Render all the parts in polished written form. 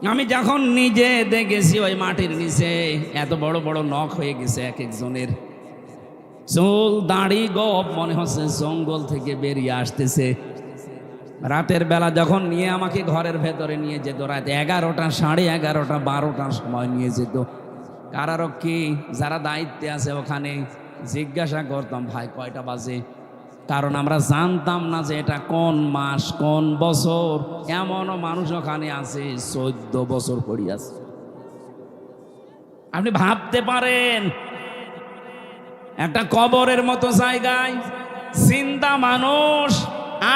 আমি যখন নিজে দেখেছি ওই মাটির নিচে এত বড় বড় নখ হয়ে গেছে এক একজনের, চুল দাড়ি গোপ মনে হচ্ছে জঙ্গল থেকে বেরিয়ে আসতেছে। রাতের বেলা যখন নিয়ে আমাকে ঘরের ভেতরে নিয়ে যেত, রাত 11টা, 11:30, 12টার সময় নিয়ে যেত, কারারক্ষী যারা দায়িত্বে আছে ওখানে জিজ্ঞাসা করতাম, ভাই কয়টা বাজে? কারণ আমরা জানতাম না যে এটা কোন মাস কোন বছর। এমনও মানুষ ওখানে আছে 14 বছর পড়ি আছে। আপনি ভাবতে পারেন একটা কবরের মতো জায়গায় চিন্তা মানুষ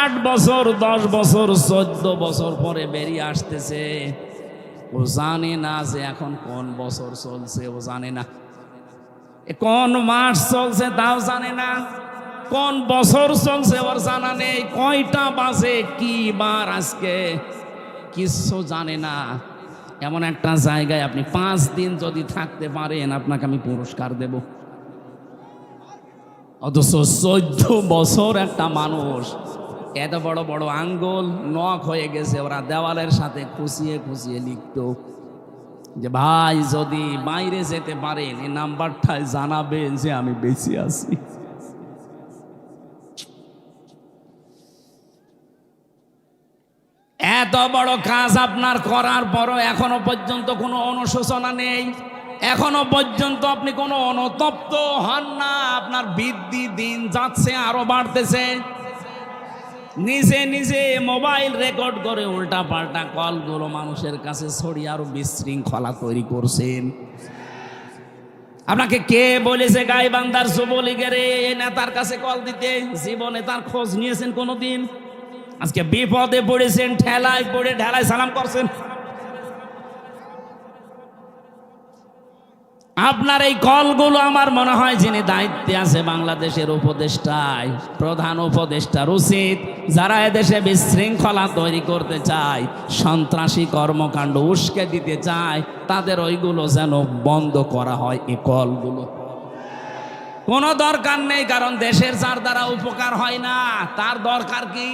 8 বছর 10 বছর 14 বছর পরে বেরিয়ে আসতেছে। ও জানে না যে এখন কোন বছর চলছে, ও জানে না কোন মাস চলছে, তাও জানে না কোন বছর চলছে, ওর জানা নেই কয়টা বাজে কি বার আজকে, কিছু জানে না। এমন একটা জায়গায় আপনি 5 দিন যদি থাকতে পারেন আপনাকে আমি পুরস্কার দেব। অথচ 14 বছর একটা মানুষ, এত বড় বড় আঙ্গুল নখ হয়ে গেছে, ওরা দেওয়ালের সাথে খুশিয়ে খুশিয়ে লিখত যে ভাই যদি বাইরে যেতে পারেন এই নাম্বারটায় জানাবেন যে আমি বেঁচে আছি। এত বড় কাজ আপনার করার পরও এখনো পর্যন্ত কোনো অনুশোচনা নেই, এখনো পর্যন্ত আপনি কোনো অনুতপ্ত হন না। আপনার বৃদ্ধি দিন যাচ্ছে আরো বাড়তেছে। নিজে নিজে মোবাইল রেকর্ড করে উল্টা পাল্টা কলগুলো মানুষের কাছে ছড়িয়ে আরো বিশৃঙ্খলা তৈরি করছেন। আপনাকে কে বলেছে গাইবান্ধার যুবলীগের এই নেতার কাছে কল দিতে? জীবনে তার খোঁজ নিয়েছেন কোনোদিন? আজকে বিপদে পড়েছেন, ঠেলায় পড়ে ঢেলায় সালাম করছেন। আপনার এই কলগুলো আমার মনে হয় যিনি দায়িত্বে আছে বাংলাদেশের উপদেষ্টায়, প্রধান উপদেষ্টার উচিত যারা এদেশে বিশৃঙ্খলা তৈরি করতে চায়, সন্ত্রাসী কর্মকাণ্ড উস্কে দিতে চায়, তাদের ওইগুলো যেন বন্ধ করা হয়। এই কলগুলো কোনো দরকার নেই, কারণ দেশের যার দ্বারা উপকার হয় না তার দরকার কি?